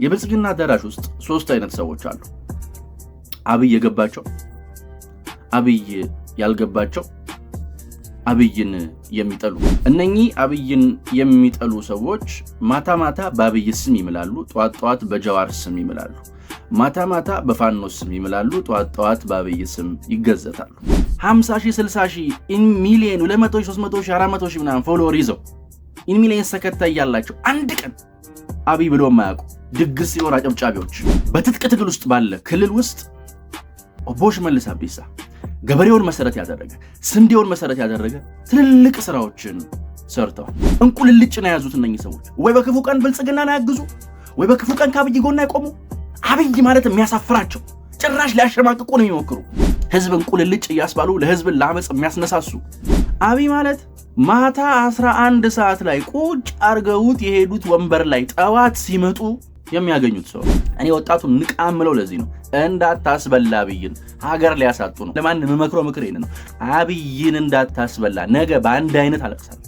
የብልጽግና አዳራሽ ውስጥ ሶስት አይነት ሰዎች አሉ። አብይ የገባቸው፣ አብይ ያልገባቸው፣ አብይን የሚጠሉ። እነኚህ አብይን የሚጠሉ ሰዎች ማታ ማታ በአብይ ስም ይምላሉ፣ ጧት ጧት በጀዋር ስም ይምላሉ። ማታ ማታ በፋኖ ስም ይምላሉ፣ ጧት ጧት በአብይ ስም ይገዘታሉ። 50 ሺህ 60 ሺህ ኢን ሚሊየን 200 ሺህ 300 ሺህ 400 ሺህ ምናምን ፎሎወር ይዘው ኢን ሚሊየን ተከታይ ያላቸው አንድ ቀን አብይ ብሎ የማያውቁ ድግስ ሲኖር አጨብጫቢዎች በትጥቅ ትግል ውስጥ ባለ ክልል ውስጥ ኦቦ ሽመልስ አብዲሳ ገበሬውን መሰረት ያደረገ ስንዴውን መሰረት ያደረገ ትልልቅ ስራዎችን ሰርተዋል። እንቁልልጭ ነው ያዙት እነኚህ ሰዎች። ወይ በክፉ ቀን ብልጽግናን ያግዙ፣ ወይ በክፉ ቀን ከአብይ ጎን አይቆሙ። አብይ ማለት የሚያሳፍራቸው ጭራሽ ሊያሸማቅቁ ነው የሚሞክሩ። ህዝብ እንቁልልጭ እያስባሉ ለህዝብን ለአመፅ የሚያስነሳሱ። አብይ ማለት ማታ 11 ሰዓት ላይ ቁጭ አርገውት የሄዱት ወንበር ላይ ጠዋት ሲመጡ የሚያገኙት ሰው። እኔ ወጣቱን ንቃምለው ለዚህ ነው። እንዳታስበላ አብይን፣ ሀገር ሊያሳጡ ነው። ለማን የምመክረው ምክር ይሄን ነው። አብይን እንዳታስበላ፣ ነገ በአንድ አይነት አለቅሳለሁ።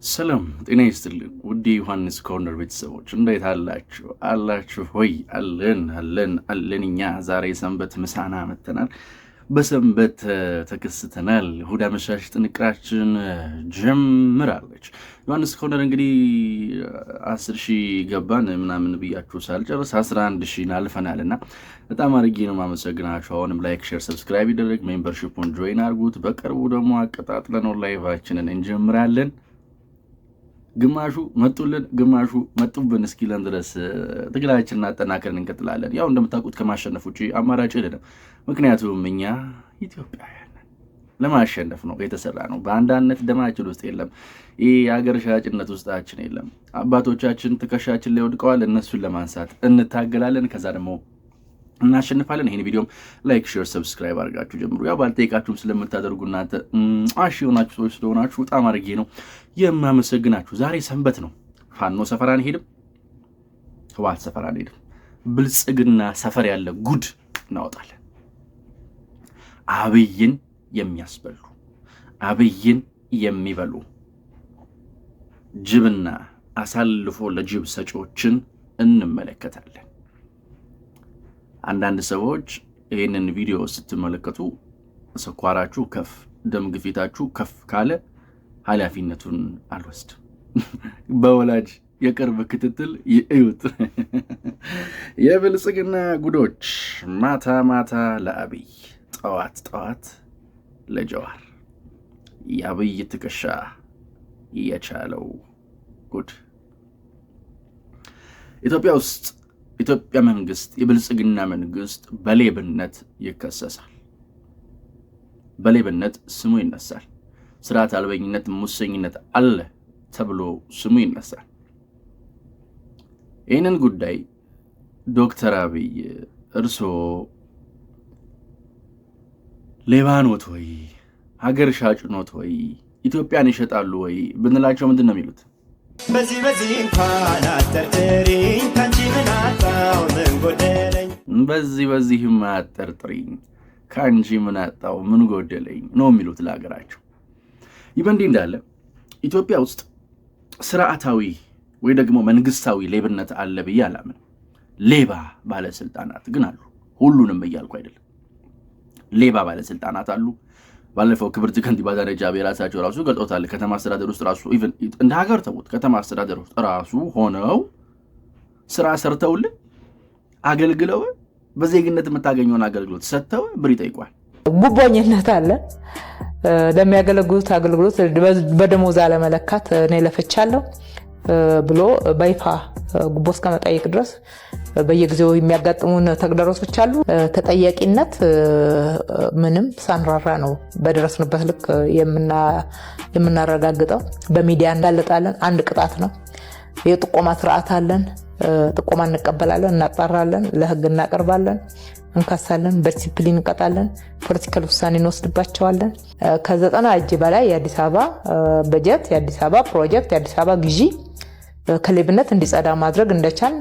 ሰላም ጤና ይስጥልን ውድ ዮሐንስ ኮርነር ቤተሰቦች እንዴት አላችሁ? አላችሁ ሆይ? አለን። እኛ ዛሬ ሰንበት ምሳና መተናል። በሰንበት ተከስተናል። እሑድ አመሻሽ ጥንቅራችን ጀምራለች። ዮሐንስ ኮርነር እንግዲህ 10,000 ገባን ምናምን ብያችሁ ሳልጨርስ 11,000 አልፈናልና በጣም አድርጌ ነው የማመሰግናችሁ። አሁንም ላይክ፣ ሼር፣ ሰብስክራይብ ይደረግ፣ ሜምበርሺፑን ጆይን አድርጉት። በቅርቡ ደግሞ አቀጣጥለን ላይቫችንን እንጀምራለን። ግማሹ መጡልን ግማሹ መጡብን እስኪለን ድረስ ትግላችንን አጠናክረን እንቀጥላለን። ያው እንደምታውቁት ከማሸነፍ ውጪ አማራጭ የለንም። ምክንያቱም እኛ ኢትዮጵያውያን ለማሸነፍ ነው የተሰራ ነው። በአንዳነት ደማችን ውስጥ የለም። ይህ የሀገር ሻጭነት ውስጣችን የለም። አባቶቻችን ትከሻችን ላይ ወድቀዋል። እነሱን ለማንሳት እንታገላለን። ከዛ ደግሞ እናሸንፋለን። ይሄን ቪዲዮም ላይክ፣ ሼር፣ ሰብስክራይብ አድርጋችሁ ጀምሩ። ያው ባልጠይቃችሁም ስለምታደርጉ እናንተ አሽ የሆናችሁ ሰዎች ስለሆናችሁ በጣም አድርጌ ነው የማመሰግናችሁ። ዛሬ ሰንበት ነው። ፋኖ ሰፈር አንሄድም፣ ህወሓት ሰፈር አንሄድም። ብልጽግና ሰፈር ያለ ጉድ እናወጣለን። አብይን የሚያስበሉ አብይን የሚበሉ ጅብና አሳልፎ ለጅብ ሰጪዎችን እንመለከታለን። አንዳንድ ሰዎች ይህንን ቪዲዮ ስትመለከቱ ስኳራችሁ ከፍ፣ ደም ግፊታችሁ ከፍ ካለ ኃላፊነቱን አልወስድም። በወላጅ የቅርብ ክትትል ይእዩት። የብልጽግና ጉዶች ማታ ማታ ለአብይ፣ ጠዋት ጠዋት ለጀዋር። የአብይ ትከሻ የቻለው ጉድ። ኢትዮጵያ ውስጥ ኢትዮጵያ መንግስት፣ የብልጽግና መንግስት በሌብነት ይከሰሳል። በሌብነት ስሙ ይነሳል። ስርዓት አልበኝነት፣ ሙሰኝነት አለ ተብሎ ስሙ ይነሳል። ይህንን ጉዳይ ዶክተር አብይ እርስዎ ሌባ ኖት ወይ፣ ሀገር ሻጭ ኖት ወይ፣ ኢትዮጵያን ይሸጣሉ ወይ ብንላቸው ምንድን ነው የሚሉት? በዚህ እንኳን አጠርጥሪኝ፣ ካንቺ ምን አጣው ምን ጎደለኝ፣ በዚህም አጠርጥሪኝ፣ ካንቺ ምን አጣው ምን ጎደለኝ ነው የሚሉት ለሀገራቸው። ይህ በእንዲህ እንዳለ ኢትዮጵያ ውስጥ ስርዓታዊ ወይ ደግሞ መንግስታዊ ሌብነት አለ ብዬ አላምን። ሌባ ባለስልጣናት ግን አሉ። ሁሉንም እያልኩ አይደለም። ሌባ ባለስልጣናት አሉ። ባለፈው ክብርት ከንቲባ አዳነች አቤቤ ራሳቸው ራሱ ገልጦታል። ከተማ አስተዳደር ውስጥ ራሱ ኢቭን እንደ ሀገር ተውት፣ ከተማ አስተዳደር ውስጥ ራሱ ሆነው ስራ ሰርተውልን አገልግለው በዜግነት የምታገኘውን አገልግሎት ሰጥተው ብር ይጠይቋል። ጉቦኝነት አለ። ለሚያገለግሉት አገልግሎት በደሞዝ አለመለካት እኔ ለፈቻለሁ ብሎ በይፋ ጉቦ እስከመጠየቅ ድረስ በየጊዜው የሚያጋጥሙን ተግዳሮቶች አሉ። ተጠያቂነት ምንም ሳንራራ ነው በደረስንበት ልክ የምናረጋግጠው። በሚዲያ እንዳለጣለን። አንድ ቅጣት ነው። የጥቆማ ስርዓት አለን። ጥቆማ እንቀበላለን፣ እናጣራለን፣ ለህግ እናቀርባለን፣ እንካሳለን፣ በዲሲፕሊን እንቀጣለን፣ ፖለቲካል ውሳኔ እንወስድባቸዋለን። ከ90 እጅ በላይ የአዲስ አበባ በጀት፣ የአዲስ አበባ ፕሮጀክት፣ የአዲስ አበባ ግዢ ከሌብነት እንዲጸዳ ማድረግ እንደቻል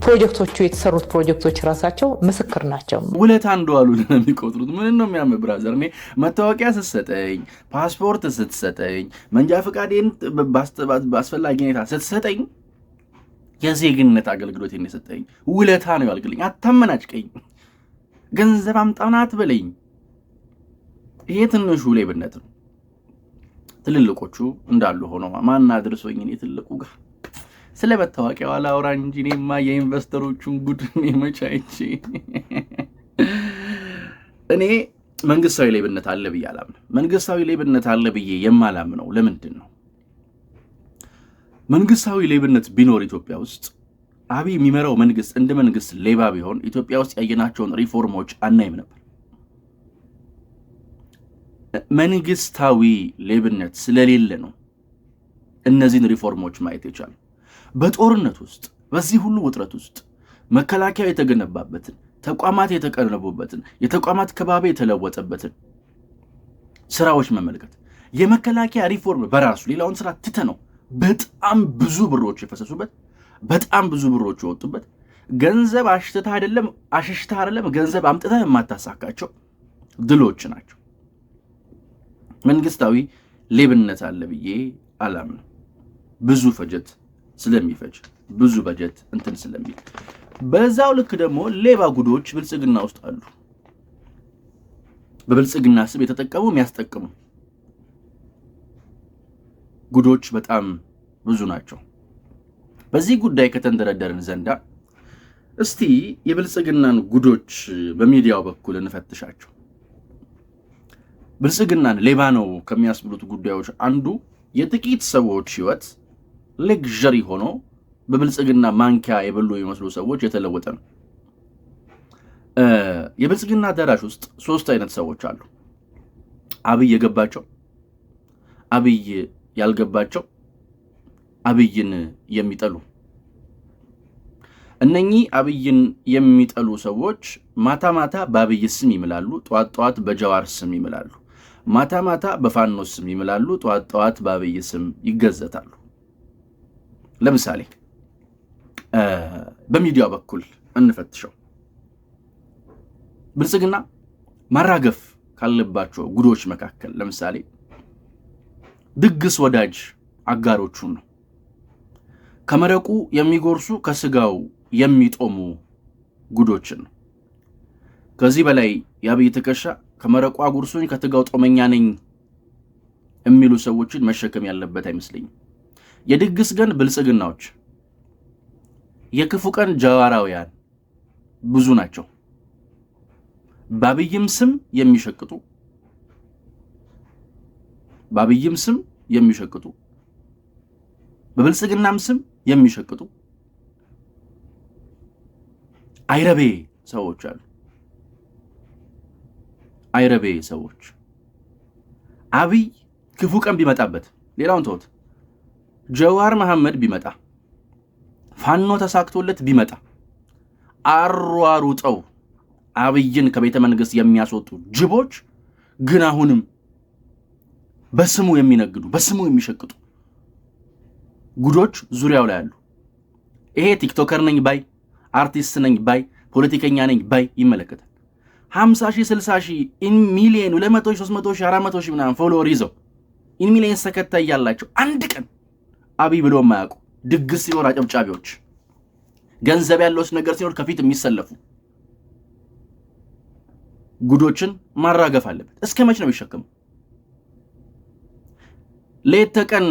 ፕሮጀክቶቹ የተሰሩት ፕሮጀክቶች ራሳቸው ምስክር ናቸው። ውለታ እንደዋሉ ነው የሚቆጥሩት። ምን ነው የሚያም ብራዘር፣ እኔ መታወቂያ ስትሰጠኝ፣ ፓስፖርት ስትሰጠኝ፣ መንጃ ፈቃዴን በአስፈላጊ ሁኔታ ስትሰጠኝ የዜግነት አገልግሎት የሰጠኝ ውለታ ነው ያልግልኝ። አታመናጭቀኝ፣ ገንዘብ አምጣና አትበለኝ። ይሄ ትንሹ ሌብነት ነው። ትልልቆቹ እንዳሉ ሆኖ ማን አድርሶኝ እኔ ትልቁ ጋር ስለ መታወቂያው አላወራ እንጂ እኔማ የኢንቨስተሮቹን ጉድ መቻይቼ። እኔ መንግስታዊ ሌብነት አለ ብዬ አላምንም። መንግስታዊ ሌብነት አለ ብዬ የማላምነው ለምንድን ነው? መንግስታዊ ሌብነት ቢኖር ኢትዮጵያ ውስጥ አብይ የሚመራው መንግስት እንደ መንግስት ሌባ ቢሆን ኢትዮጵያ ውስጥ ያየናቸውን ሪፎርሞች አናይም ነበር። መንግስታዊ ሌብነት ስለሌለ ነው እነዚህን ሪፎርሞች ማየት የቻሉ። በጦርነት ውስጥ በዚህ ሁሉ ውጥረት ውስጥ መከላከያ የተገነባበትን፣ ተቋማት የተቀነቡበትን፣ የተቋማት ከባቢ የተለወጠበትን ስራዎች መመልከት፣ የመከላከያ ሪፎርም በራሱ ሌላውን ስራ ትተ ነው በጣም ብዙ ብሮች የፈሰሱበት፣ በጣም ብዙ ብሮች የወጡበት፣ ገንዘብ አሽሽተህ አይደለም ገንዘብ አምጥተህ የማታሳካቸው ድሎች ናቸው። መንግስታዊ ሌብነት አለ ብዬ አላምንም። ብዙ ፈጀት ስለሚፈጅ ብዙ በጀት እንትን ስለሚል፣ በዛው ልክ ደግሞ ሌባ ጉዶች ብልጽግና ውስጥ አሉ። በብልጽግና ስም የተጠቀሙ የሚያስጠቅሙ ጉዶች በጣም ብዙ ናቸው። በዚህ ጉዳይ ከተንደረደርን ዘንዳ እስቲ የብልጽግናን ጉዶች በሚዲያው በኩል እንፈትሻቸው። ብልጽግናን ሌባ ነው ከሚያስብሉት ጉዳዮች አንዱ የጥቂት ሰዎች ህይወት ሌክዠሪ ሆኖ በብልጽግና ማንኪያ የበሉ የሚመስሉ ሰዎች የተለወጠ ነው። የብልጽግና አዳራሽ ውስጥ 3 አይነት ሰዎች አሉ። አብይ የገባቸው፣ አብይ ያልገባቸው፣ አብይን የሚጠሉ። እነኚህ አብይን የሚጠሉ ሰዎች ማታ ማታ በአብይ ስም ይምላሉ፣ ጠዋት ጠዋት በጀዋር ስም ይምላሉ። ማታ ማታ በፋኖ ስም ይምላሉ፣ ጠዋት ጠዋት በአብይ ስም ይገዘታሉ። ለምሳሌ በሚዲያው በኩል እንፈትሸው። ብልጽግና ማራገፍ ካለባቸው ጉዶች መካከል ለምሳሌ ድግስ ወዳጅ አጋሮቹን ነው። ከመረቁ የሚጎርሱ ከስጋው የሚጦሙ ጉዶችን ነው። ከዚህ በላይ የአብይ ትከሻ ከመረቁ አጉርሱኝ ከትጋው ጦመኛ ነኝ የሚሉ ሰዎችን መሸከም ያለበት አይመስለኝም። የድግስ ቀን ብልጽግናዎች፣ የክፉ ቀን ጀዋራውያን ብዙ ናቸው። በአብይም ስም የሚሸቅጡ በብልጽግናም ስም የሚሸቅጡ አይረቤ ሰዎች አሉ። አይረቤ ሰዎች አብይ ክፉ ቀን ቢመጣበት ሌላውን ተውት፣ ጀዋር መሐመድ ቢመጣ ፋኖ ተሳክቶለት ቢመጣ አሯሩጠው አብይን ከቤተ መንግስት የሚያስወጡ ጅቦች ግን አሁንም በስሙ የሚነግዱ በስሙ የሚሸቅጡ ጉዶች ዙሪያው ላይ አሉ። ይሄ ቲክቶከር ነኝ ባይ፣ አርቲስት ነኝ ባይ፣ ፖለቲከኛ ነኝ ባይ ይመለከታል። 50 ሺህ 60 ሺህ ኢን ሚሊየን 200 ሺህ 300 ሺህ 400 ሺህ ምናምን ፎሎወር ይዘው ኢን ሚሊየን ተከታይ ያላቸው አንድ ቀን አብይ ብሎ የማያውቁ ድግስ ሲኖር አጨብጫቢዎች፣ ገንዘብ ያለውስ ነገር ሲኖር ከፊት የሚሰለፉ ጉዶችን ማራገፍ አለበት። እስከ መች ነው የሚሸከመው? ሌት ተቀን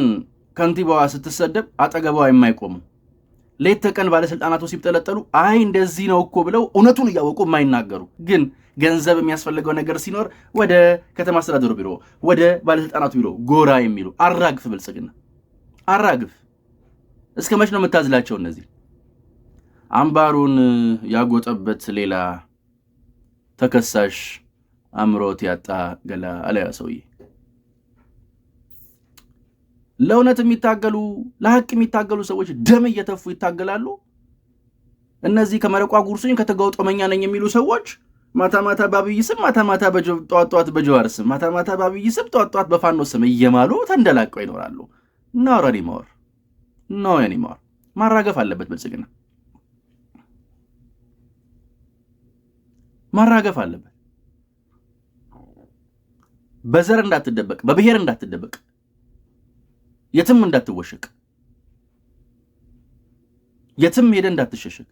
ከንቲባዋ ስትሰደብ አጠገቧ የማይቆሙ፣ ሌት ተቀን ባለስልጣናቱ ሲጠለጠሉ አይ እንደዚህ ነው እኮ ብለው እውነቱን እያወቁ የማይናገሩ፣ ግን ገንዘብ የሚያስፈልገው ነገር ሲኖር ወደ ከተማ አስተዳደሩ ቢሮ ወደ ባለስልጣናቱ ቢሮ ጎራ የሚሉ አራግፍ። ብልጽግና አራግፍ። እስከ መች ነው የምታዝላቸው? እነዚህ አምባሩን ያጎጠበት ሌላ ተከሳሽ አምሮት ያጣ ገላ አለያ ሰውዬ። ለእውነት የሚታገሉ ለሐቅ የሚታገሉ ሰዎች ደም እየተፉ ይታገላሉ። እነዚህ ከመረቋ ጉርሱኝ ከተጋው ጦመኛ ነኝ የሚሉ ሰዎች ማታ ማታ በአብይ ስም፣ ማታ ማታ ጠዋት ጠዋት በጀዋር ስም፣ ማታ ማታ በአብይ ስም፣ ጠዋት ጠዋት በፋኖ ስም እየማሉ ተንደላቀው ይኖራሉ። ኖ ማራገፍ አለበት ብልጽግና። ማራገፍ አለበት። በዘር እንዳትደበቅ፣ በብሔር እንዳትደበቅ፣ የትም እንዳትወሸቅ፣ የትም ሄደ እንዳትሸሸግ።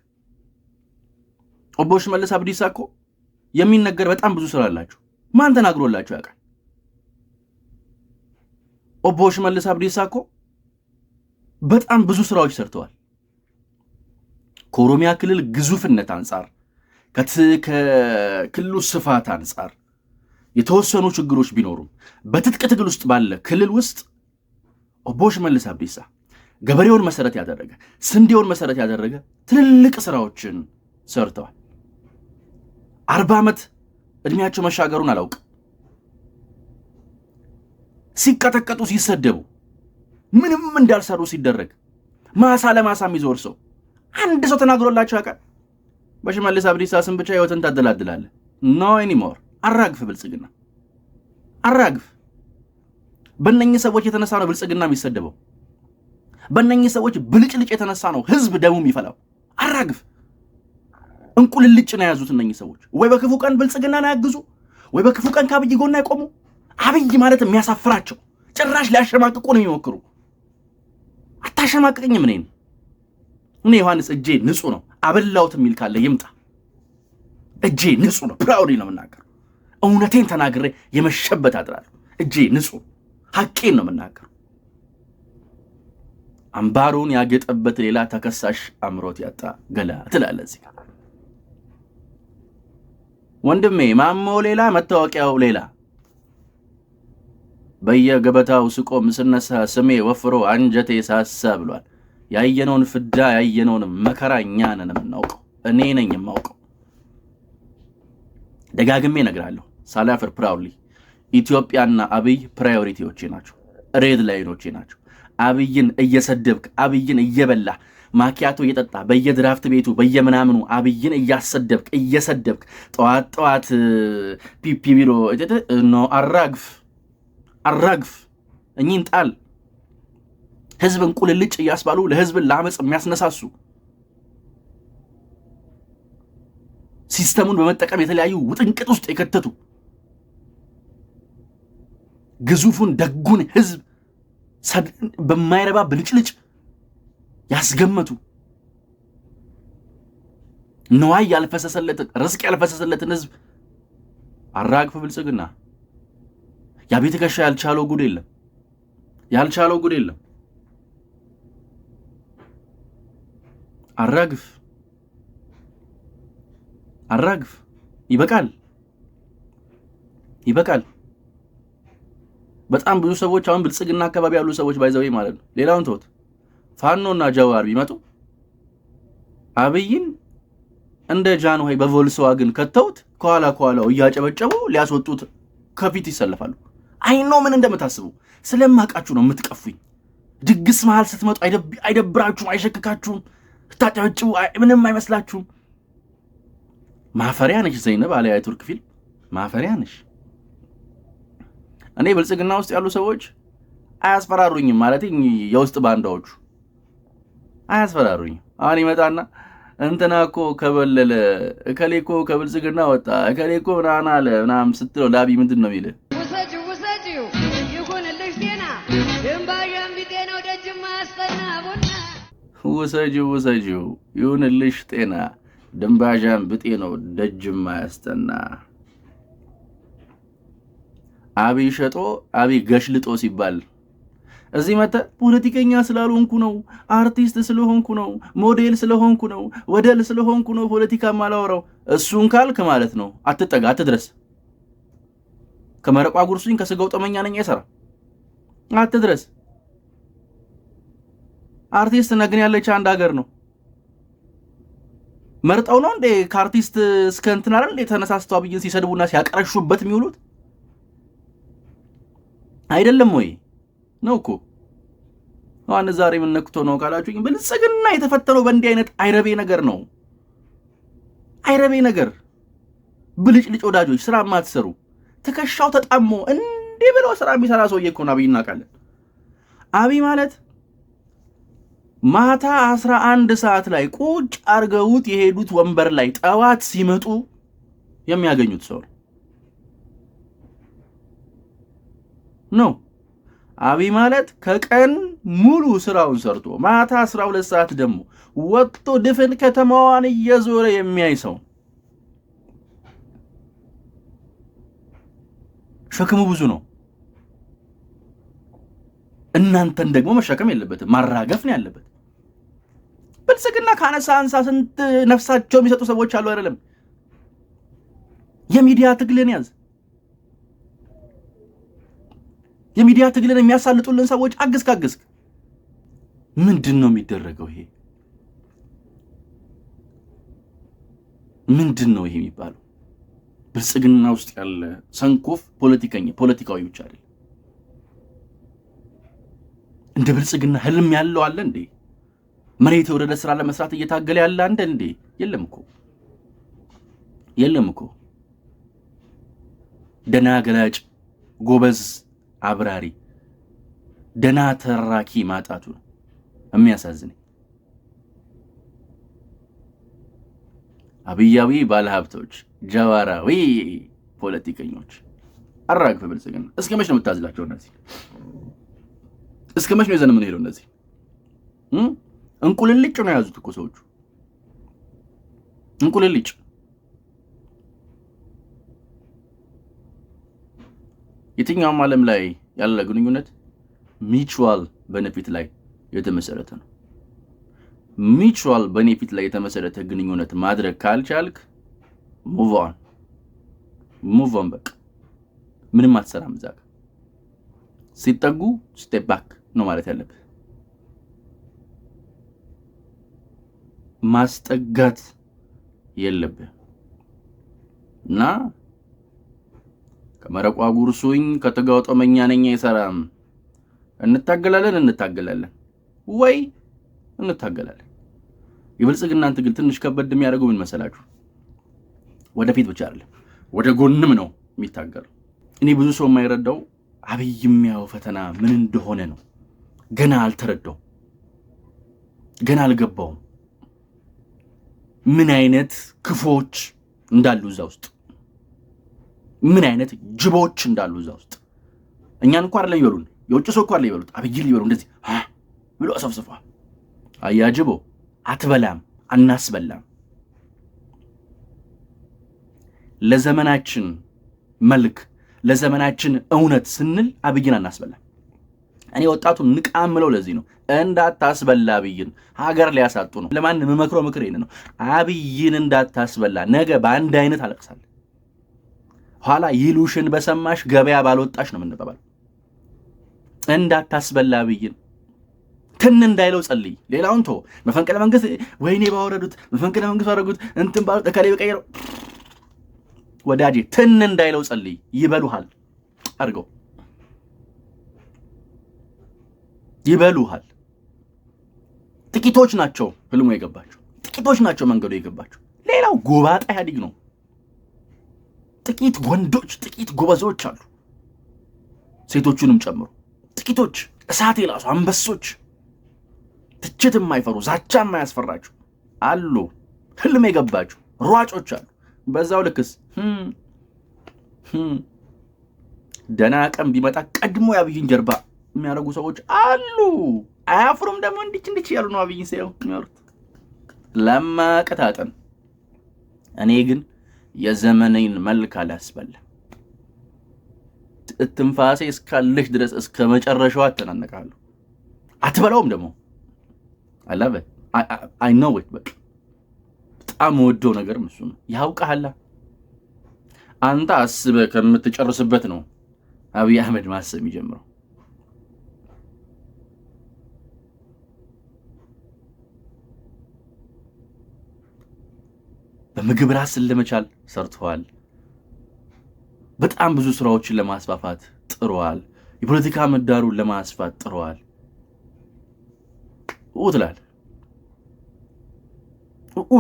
ኦቦ ሽመልስ አብዲሳ እኮ የሚነገር በጣም ብዙ ስራ አላቸው። ማን ተናግሮላቸው ያውቃል? ኦቦ ሽመልስ አብዲሳ እኮ በጣም ብዙ ስራዎች ሰርተዋል። ከኦሮሚያ ክልል ግዙፍነት አንጻር፣ ከክልሉ ስፋት አንጻር የተወሰኑ ችግሮች ቢኖሩም በትጥቅ ትግል ውስጥ ባለ ክልል ውስጥ ኦቦ ሽመልስ አብዲሳ ገበሬውን መሰረት ያደረገ ስንዴውን መሰረት ያደረገ ትልልቅ ስራዎችን ሰርተዋል። 40 ዓመት እድሜያቸው መሻገሩን አላውቅም። ሲቀጠቀጡ ሲሰደቡ ምንም እንዳልሰሩ ሲደረግ ማሳ ለማሳ የሚዞር ሰው አንድ ሰው ተናግሮላቸው ያውቃል? በሽመልስ አብዲሳ ስም ብቻ ህይወትን ታደላድላለህ? ኖ ኤኒሞር። አራግፍ፣ ብልጽግና አራግፍ። በእነኚህ ሰዎች የተነሳ ነው ብልጽግና የሚሰደበው። በእነኚህ ሰዎች ብልጭልጭ የተነሳ ነው ህዝብ ደሙ የሚፈላው። አራግፍ። እንቁልልጭ ነው የያዙት እነኚህ ሰዎች። ወይ በክፉ ቀን ብልጽግና ነው ያግዙ፣ ወይ በክፉ ቀን ከአብይ ጎን አይቆሙ። አብይ ማለት የሚያሳፍራቸው፣ ጭራሽ ሊያሸማቅቁ ነው የሚሞክሩ። አታሸማቅቅኝም። እኔ ዮሐንስ እጄ ንጹህ ነው። አበላውት የሚል ካለ ይምጣ። እጄ ንጹህ ነው። ፕራውዲ ነው የምናገረው። እውነቴን ተናግሬ የመሸበት አድራለሁ። እጄ ንጹህ፣ ሐቄን ነው የምናገረው። አምባሩን ያጌጠበት ሌላ ተከሳሽ አምሮት ያጣ ገላ ትላለህ እዚህ ጋር። ወንድሜ ማሞ ሌላ፣ መታወቂያው ሌላ። በየገበታው ስቆም ስነሳ ስሜ ወፍሮ አንጀቴ ሳሳ ብሏል። ያየነውን ፍዳ ያየነውን መከራ እኛ ነን የምናውቀው። እኔ ነኝ የማውቀው። ደጋግሜ እነግራለሁ ሳላፍር ፕራውድሊ። ኢትዮጵያና አብይ ፕራዮሪቲዎቼ ናቸው፣ ሬድ ላይኖቼ ናቸው። አብይን እየሰደብክ አብይን እየበላህ ማኪያቶ እየጠጣ በየድራፍት ቤቱ በየምናምኑ አብይን እየሰደብክ ጠዋት ፒፒ ቢሮ ኖ አራግፍ። እኚህን ጣል። ህዝብን ቁልልጭ እያስባሉ ለህዝብን ለአመፅ የሚያስነሳሱ ሲስተሙን በመጠቀም የተለያዩ ውጥንቅጥ ውስጥ የከተቱ ግዙፉን ደጉን ህዝብ በማይረባ ብልጭልጭ ያስገመቱ ነዋይ ያልፈሰሰለትን ርስቅ ያልፈሰሰለትን ህዝብ አራግፍ። ብልጽግና የአብይ ትከሻ ያልቻለው ጉድ የለም። አራግፍ። ይበቃል። በጣም ብዙ ሰዎች አሁን ብልጽግና አካባቢ ያሉ ሰዎች ባይዘው ማለት ነው። ሌላውን ተውት። ፋኖና ጃዋር ቢመጡ አብይን እንደ ጃንሆይ በቮልስዋገን ከተውት ከኋላው እያጨበጨቡ ሊያስወጡት ከፊት ይሰለፋሉ። አይኖ ምን እንደምታስቡ ስለማቃችሁ ነው የምትቀፉኝ። ድግስ መሃል ስትመጡ አይደብራችሁም? አይሸክካችሁም? ታጨበጭቡ ምንም አይመስላችሁም? ማፈሪያ ነሽ ዘይነብ አለ የቱርክ ፊልም። ማፈሪያ ነሽ። እኔ ብልጽግና ውስጥ ያሉ ሰዎች አያስፈራሩኝም ማለት የውስጥ ባንዳዎቹ አያስፈራሩኝም። አሁን ይመጣና እንትና እኮ ከበለለ እከሌ እኮ ከብልጽግና ወጣ እከሌ እኮ ምናምን አለ ምናምን ስትለው ላቢ ምንድን ነው የሚልህ? ውሰጂው ይሁንልሽ ጤና ድንባዣም ቢጤ ነው ደጅማ ያስጠና ቡና። ውሰጂው ይሁንልሽ ጤና ድንባዣም ቢጤ ነው ደጅማ ያስጠና። አብይ ሸጦ አብይ ገሽልጦ ሲባል እዚህ መጣ። ፖለቲከኛ ስላልሆንኩ ነው፣ አርቲስት ስለሆንኩ ነው፣ ሞዴል ስለሆንኩ ነው፣ ወደል ስለሆንኩ ነው ፖለቲካ ማላወራው። እሱን ካልክ ማለት ነው አትጠጋ፣ አትድረስ። ከመረቋ ጉርሱኝ ከስጋው ጠመኛ ነኝ አይሰራ፣ አትድረስ። አርቲስት ነግን ያለች አንድ ሀገር ነው። መርጠው ነው እንዴ ከአርቲስት እስከ እንትና አይደል የተነሳስተው አብይን ሲሰድቡና ሲያቀረሹበት የሚውሉት አይደለም ወይ? ነው እኮ አሁን ዛሬ ምን ነክቶ ነው ካላችሁኝ፣ ብልጽግና የተፈተነው በእንዲህ አይነት አይረቤ ነገር ነው። አይረቤ ነገር ብልጭልጭ ወዳጆች፣ ስራ ማትሰሩ ትከሻው ተጣሞ እንዲህ ብለው ስራ የሚሰራ ሰውዬ እኮ ነው አብይ። እናውቃለን። አብይ ማለት ማታ 11 ሰዓት ላይ ቁጭ አርገውት የሄዱት ወንበር ላይ ጠዋት ሲመጡ የሚያገኙት ሰው ነው። አብይ ማለት ከቀን ሙሉ ስራውን ሰርቶ ማታ 12 ሰዓት ደግሞ ወጥቶ ድፍን ከተማዋን እየዞረ የሚያይ ሰው። ሸክሙ ብዙ ነው። እናንተን ደግሞ መሸከም የለበትም፣ ማራገፍ ነው ያለበት። ብልጽግና ካነሳ አንሳ ስንት ነፍሳቸው የሚሰጡ ሰዎች አሉ አይደለም? የሚዲያ ትግልን ያዝ። የሚዲያ ትግልን የሚያሳልጡልን ሰዎች አግዝክ። ምንድን ነው የሚደረገው? ይሄ ምንድን ነው ይሄ የሚባለው? ብልጽግና ውስጥ ያለ ሰንኮፍ ፖለቲካዊ ብቻ አይደል? እንደ ብልጽግና ህልም ያለው አለ እንዴ? መሬት የወረደ ስራ ለመስራት እየታገለ ያለ አንደ እንዴ? የለም እኮ ደና ገላጭ ጎበዝ አብራሪ ደና ተራኪ ማጣቱ ነው የሚያሳዝነኝ። አብያዊ ባለሀብቶች፣ ጀዋራዊ ፖለቲከኞች አራግፈ ብልጽግና እስከ መች ነው የምታዝላቸው? እነዚህ እስከ መች ነው ይዘን ምን ሄደው? እነዚህ እንቁልልጭ ነው የያዙት እኮ ሰዎቹ፣ እንቁልልጭ። የትኛውም ዓለም ላይ ያለ ግንኙነት ሚቹዋል ቤኔፊት ላይ የተመሰረተ ነው። ሚቹዋል ቤኔፊት ላይ የተመሰረተ ግንኙነት ማድረግ ካልቻልክ ሙቭ ኦን በቃ ምንም አትሰራም። እዛ ጋር ሲጠጉ ስቴፕ ባክ ነው ማለት ያለብህ። ማስጠጋት የለብህ እና ከመረቋ ጉርሱኝ ከተጋውጦ መኛ ነኝ አይሰራም። እንታገላለን ወይ እንታገላለን። የብልጽግናን ትግል ትንሽ ከበድ የሚያደርገው ምን መሰላችሁ? ወደፊት ብቻ አይደለም ወደ ጎንም ነው የሚታገለው። እኔ ብዙ ሰው የማይረዳው አብይ የሚያው ፈተና ምን እንደሆነ ነው። ገና አልተረዳው፣ ገና አልገባውም። ምን አይነት ክፎች እንዳሉ እዛ ውስጥ፣ ምን አይነት ጅቦች እንዳሉ እዛ ውስጥ። እኛን እንኳን አይደለም ይበሉን፣ የውጭ ሰው እንኳን ይበሉት፣ አብይን ይበሉ እንደዚህ ብሎ አሰፍስፏል። አያጅቦ አትበላም፣ አናስበላም። ለዘመናችን መልክ፣ ለዘመናችን እውነት ስንል አብይን አናስበላም። እኔ ወጣቱን ንቃምለው ለዚህ ነው። እንዳታስበላ አብይን፣ ሀገር ሊያሳጡ ነው። ለማን የምመክረው ምክር ይሄን ነው። አብይን እንዳታስበላ። ነገ በአንድ አይነት አለቅሳለሁ። ኋላ ይሉሽን በሰማሽ ገበያ ባልወጣሽ ነው የምንባባለው። እንዳታስበላ አብይን። ትን እንዳይለው ጸልይ። ሌላውን ተው። መፈንቅለ መንግስት ወይኔ ባወረዱት፣ መፈንቅለ መንግስት ባረጉት፣ እንትን ባሉ ተከለ በቀየረው ወዳጄ፣ ትን እንዳይለው ጸልይ። ይበሉሃል፣ አድርገው ይበሉሃል። ጥቂቶች ናቸው ህልሙ የገባቸው፣ ጥቂቶች ናቸው መንገዱ የገባቸው። ሌላው ጎባጣ ኢህአዴግ ነው። ጥቂት ወንዶች፣ ጥቂት ጎበዞች አሉ፣ ሴቶቹንም ጨምሮ ጥቂቶች፣ እሳት የላሱ አንበሶች፣ ትችት የማይፈሩ ዛቻ የማያስፈራቸው አሉ። ህልም የገባቸው ሯጮች አሉ። በዛው ልክስ ደና ቀን ቢመጣ ቀድሞ የአብይን ጀርባ የሚያደርጉ ሰዎች አሉ። አያፍሩም ደግሞ እንዲች ያሉ ነው አብይን ሲያዩ የሚያሉት ለማቀጣጠን። እኔ ግን የዘመኔን መልክ አላስበላ። ትንፋሴ እስካለሽ ድረስ እስከ መጨረሻው አተናነቃለሁ። አትበላውም ደግሞ አይ ኖ ኢት። በቃ በጣም ወደው ነገር እሱ ነው። ያውቃላ አንተ አስበህ ከምትጨርስበት ነው አብይ አህመድ ማሰብ የሚጀምረው። በምግብ ራስን ለመቻል ሰርተዋል። በጣም ብዙ ስራዎችን ለማስፋፋት ጥረዋል። የፖለቲካ ምህዳሩን ለማስፋት ጥረዋል።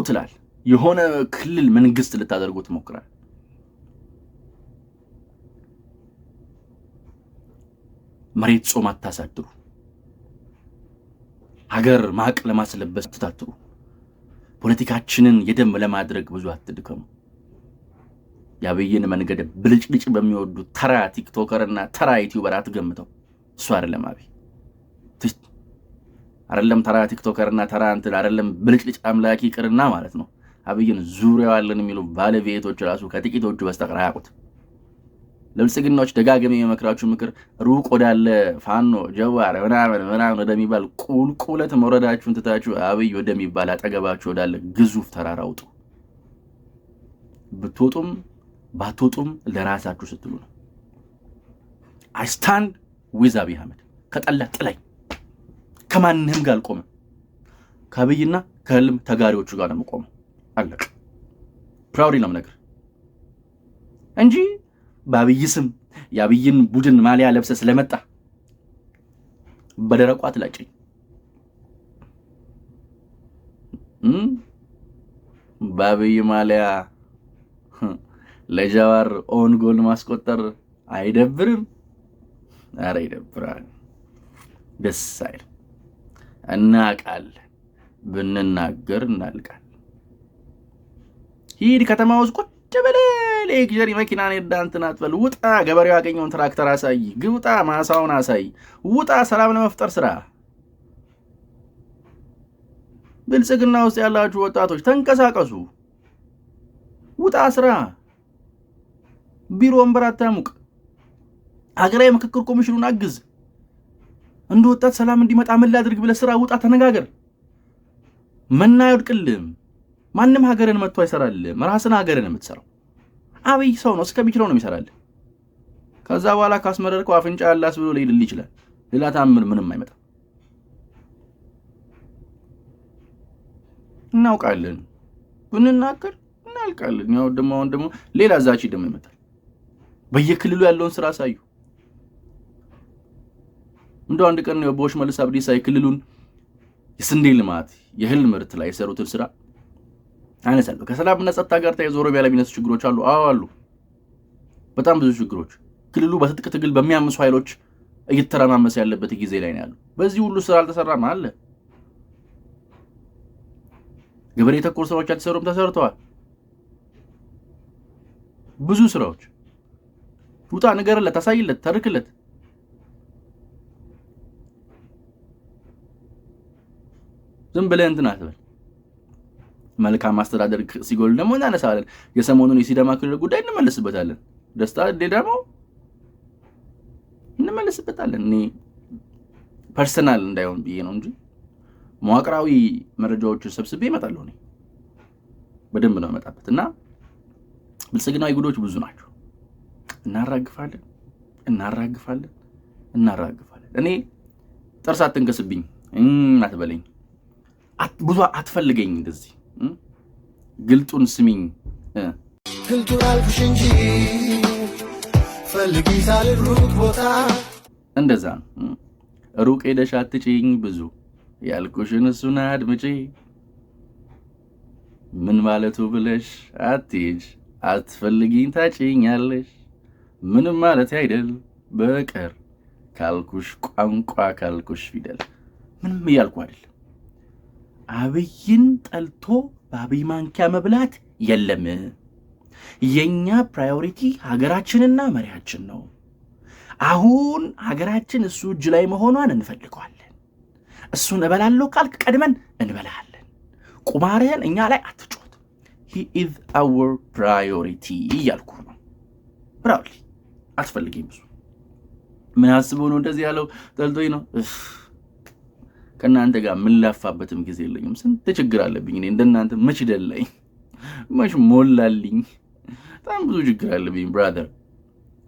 ትላል የሆነ ክልል መንግስት ልታደርጉ ትሞክራል። መሬት ጾም አታሳድሩ። ሀገር ማቅ ለማስለበስ አትታትሩ። ፖለቲካችንን የደም ለማድረግ ብዙ አትድከሙ። የአብይን መንገድ ብልጭልጭ በሚወዱ ተራ ቲክቶከርና ተራ ዩቲዩበር አትገምተው። እሱ አይደለም አብይ አይደለም ተራ ቲክቶከርና ተራ እንትን አይደለም ብልጭልጭ አምላኪ ቅርና ማለት ነው። አብይን ዙሪያው ያለን የሚሉ ባለቤቶች ራሱ ከጥቂቶቹ በስተቀር አያውቁት። ለብልጽግናዎች ደጋግሜ የመክራችሁ ምክር ሩቅ ወዳለ ፋኖ ጀዋር ምናምን ወደሚባል ቁልቁለት መውረዳችሁን ትታችሁ አብይ ወደሚባል አጠገባችሁ ወዳለ ግዙፍ ተራራ ውጡ። ብትወጡም ባትወጡም ለራሳችሁ ስትሉ ነው። አይ ስታንድ ዊዝ አብይ አህመድ። ከጠላ ጥላይ ከማንንም ጋር አልቆምም። ከአብይና ከህልም ተጋሪዎቹ ጋር ነው የምቆመው። አለቀ። ፕራውዲ ነው ነገር እንጂ በአብይ ስም የአብይን ቡድን ማሊያ ለብሰ ስለመጣ በደረቋ አትላጭኝ። በአብይ ማሊያ ለጃዋር ኦን ጎል ማስቆጠር አይደብርም? ኧረ ይደብራል። ደስ አይል። እናቃለን፣ ብንናገር እናልቃለን። ሂድ ከተማ ውስጥ ቁጭ ብለህ ለኤግዘሪ መኪና ነዳንትና አትበል። ውጣ፣ ገበሬው ያገኘውን ትራክተር አሳይ። ግውጣ፣ ማሳውን አሳይ። ውጣ፣ ሰላም ለመፍጠር ስራ። ብልጽግና ውስጥ ያላችሁ ወጣቶች ተንቀሳቀሱ። ውጣ፣ ስራ። ቢሮ ወንበር አታሙቅ። ሀገራዊ ምክክር ኮሚሽኑን አግዝ። እንደ ወጣት ሰላም እንዲመጣ ምን ላድርግ ብለህ ስራ። ውጣ፣ ተነጋገር። መና አይወድቅልህም። ማንም ሀገርን መጥቶ አይሰራልህም። ራስን ሀገርን የምትሰራው አብይ ሰው ነው፣ እስከሚችለው ነው የሚሰራልህ። ከዛ በኋላ ካስመረርከው አፍንጫ ያላስ ብሎ ሊሄድልህ ይችላል። ሌላ ታምር ምንም አይመጣም። እናውቃለን፣ ብንናገር እናልቃለን። ያው ደግሞ ሌላ ዛቺ ደግሞ ይመጣል። በየክልሉ ያለውን ስራ አሳዩ። እንደው አንድ ቀን በቦሽ መልስ አብዲሳ የክልሉን የስንዴ ልማት የእህል ምርት ላይ የሰሩትን ስራ አነሳለሁ። ከሰላምና ጸጥታ ጋር ተያይዞ ኦሮሚያ ላይ የሚነሱ ችግሮች አሉ። አዎ አሉ፣ በጣም ብዙ ችግሮች። ክልሉ በትጥቅ ትግል በሚያምሱ ኃይሎች እየተረማመሰ ያለበት ጊዜ ላይ ነው ያለው። በዚህ ሁሉ ስራ አልተሰራም አለ። ገበሬ ተኮር ስራዎች አልተሰሩም፣ ተሰርተዋል። ብዙ ስራዎች። ውጣ፣ ንገርለት፣ አሳይለት፣ ተርክለት። ዝም ብለህ እንትን አትበል። መልካም አስተዳደር ሲጎል ደግሞ እናነሳለን። የሰሞኑን የሲዳማ ክልል ጉዳይ እንመለስበታለን። ደስታ ደግሞ እንመለስበታለን። እኔ ፐርሰናል እንዳይሆን ብዬ ነው እንጂ መዋቅራዊ መረጃዎችን ሰብስቤ እመጣለሁ። እኔ በደንብ ነው እመጣበት እና ብልጽግናዊ ጉዶች ብዙ ናቸው። እናራግፋለን። እኔ ጥርስ አትንከስብኝ አትበለኝ። ብዙ አትፈልገኝ። እንደዚህ ግልጡን ስሚኝ። ግልጡን አልኩሽ እንጂ ፈልጊ ሳልል ሩቅ ቦታ እንደዛ ነው። ሩቅ ሄደሽ አትጪኝ ብዙ ያልኩሽን እሱን አድምጪ። ምን ማለቱ ብለሽ አትሂጅ፣ አትፈልጊኝ ታጪኛለሽ። ምንም ማለት አይደል በቀር ካልኩሽ ቋንቋ ካልኩሽ ፊደል። ምንም እያልኩ አይደል። አብይን ጠልቶ በአብይ ማንኪያ መብላት የለም። የኛ ፕራዮሪቲ ሀገራችንና መሪያችን ነው። አሁን ሀገራችን እሱ እጅ ላይ መሆኗን እንፈልገዋለን። እሱን እበላለሁ ካልክ ቀድመን እንበላለን። ቁማርህን እኛ ላይ አትጮት። he is our priority እያልኩ ነው። ብራውሊ አትፈልጊም። እሱ ምን አስበው ነው እንደዚህ ያለው? ጠልቶኝ ነው። ከእናንተ ጋር ምን ላፋበትም ጊዜ የለኝም። ስንት ችግር አለብኝ። እኔ እንደናንተ መች ደላኝ፣ መች ሞላልኝ። በጣም ብዙ ችግር አለብኝ ብራዘር፣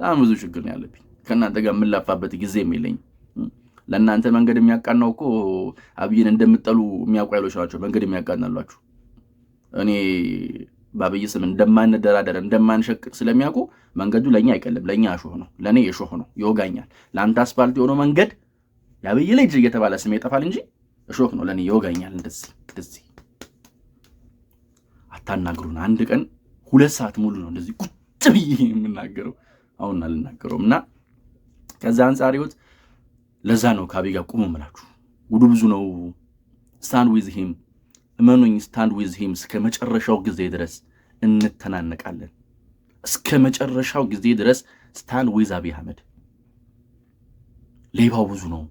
በጣም ብዙ ችግር ነው ያለብኝ። ከእናንተ ጋር ምን ላፋበት ጊዜም የለኝም። ለእናንተ መንገድ የሚያቃናው እኮ አብይን እንደምጠሉ የሚያውቁ ኃይሎች ናቸው። መንገድ የሚያቃናሏችሁ እኔ በአብይ ስም እንደማንደራደር እንደማንሸቅቅ ስለሚያውቁ መንገዱ ለእኛ አይቀልም። ለእኛ እሾህ ነው፣ ለእኔ እሾህ ነው፣ ይወጋኛል። ለአንተ አስፋልት የሆነው መንገድ የአብይ ልጅ እየተባለ ስም ይጠፋል እንጂ እሾህ ነው፣ ለእኔ ይወጋኛል። እንደዚህ አታናግሩን። አንድ ቀን 2 ሰዓት ሙሉ ነው እንደዚህ ቁጭ ብዬ የምናገረው። አሁን አልናገረውም እና ከዛ አንጻር ይወት ለዛ ነው ከአብይ ጋር ቁሙ እምላችሁ። ጉዱ ብዙ ነው። ስታንድ ዊዝ ሂም፣ እመኑኝ፣ ስታንድ ዊዝ ሂም እስከ መጨረሻው ጊዜ ድረስ እንተናነቃለን። እስከ መጨረሻው ጊዜ ድረስ ስታንድ ዊዝ አብይ አህመድ። ሌባው ብዙ ነው፣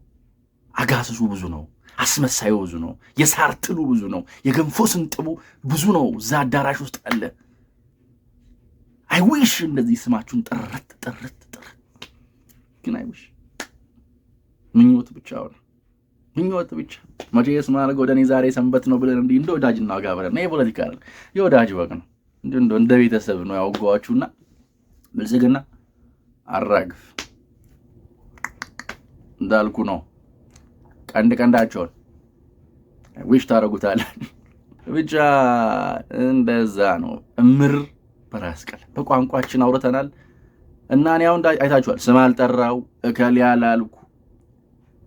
አጋስሱ ብዙ ነው፣ አስመሳዩ ብዙ ነው፣ የሳር ትሉ ብዙ ነው፣ የገንፎ ስንጥቡ ብዙ ነው። እዛ አዳራሽ ውስጥ አለ። አይዊሽ እንደዚህ ስማችሁን ጥርት ግን አይዊሽ ምኞት ብቻ ሆነ። ምኞት ብቻ መቼስ ማረግ ወደኔ ዛሬ ሰንበት ነው ብለን እንደ ወዳጅና ጋብረን ነው። የፖለቲካ አይደል፣ የወዳጅ ወግ ነው። እንደ ቤተሰብ ነው ያወጋዋችሁና ብልጽግና አራግፍ እንዳልኩ ነው። ቀንዳቸውን ዊሽ ታረጉታለን ብቻ እንደዛ ነው። እምር በራስ ቀል በቋንቋችን አውርተናል እና እኔ አሁን አይታችኋል። ስም አልጠራው እከል ያላልኩ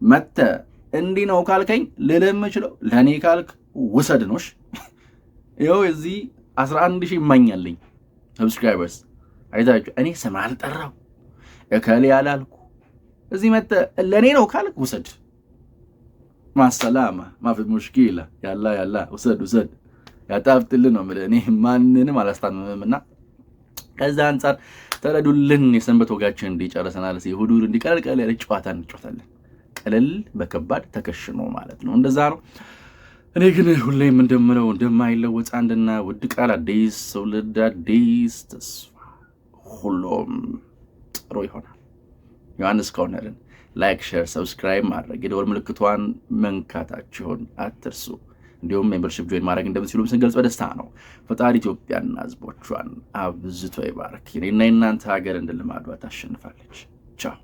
መተ እንዲህ ነው ካልከኝ ልልህ የምችለው ለእኔ ካልክ ውሰድ ነውሽ። ይኸው እዚህ 11,000 ይማኛልኝ ሰብስክራይበርስ አይታችሁ። እኔ ስም አልጠራው እከል ያላልኩ እዚህ መተ ለእኔ ነው ካልክ ውሰድ። ማሰላማ ማፊ ሙሽኪላ ያላ ውሰድ ያጣፍጥልን ነው የምልህ። እኔ ማንንም አላስታምምምና ከዛ አንጻር ተረዱልን። የሰንበት ወጋችን እንዲጨርሰናል። እሑድ እንዲቀልቀል ያለ ጨዋታ እንጫወታለን። ቀለል በከባድ ተከሽኖ ማለት ነው። እንደዛ ነው። እኔ ግን ሁሌም እንደምለው እንደማይለወጥ አንድና ውድ ቃል፣ አዲስ ትውልድ፣ አዲስ ተስፋ፣ ሁሉም ጥሩ ይሆናል። ዮሐንስ ኮርነርን ላይክ፣ ሼር፣ ሰብስክራይብ ማድረግ የደወል ምልክቷን መንካታችሁን አትርሱ። እንዲሁም ሜምበርሺፕ ጆይን ማድረግ እንደምትችሉም ስንገልጽ በደስታ ነው። ፈጣሪ ኢትዮጵያና ሕዝቦቿን አብዝቶ ይባርክ። የኔና የናንተ ሀገር እንደ ልማዷ ታሸንፋለች። ቻው።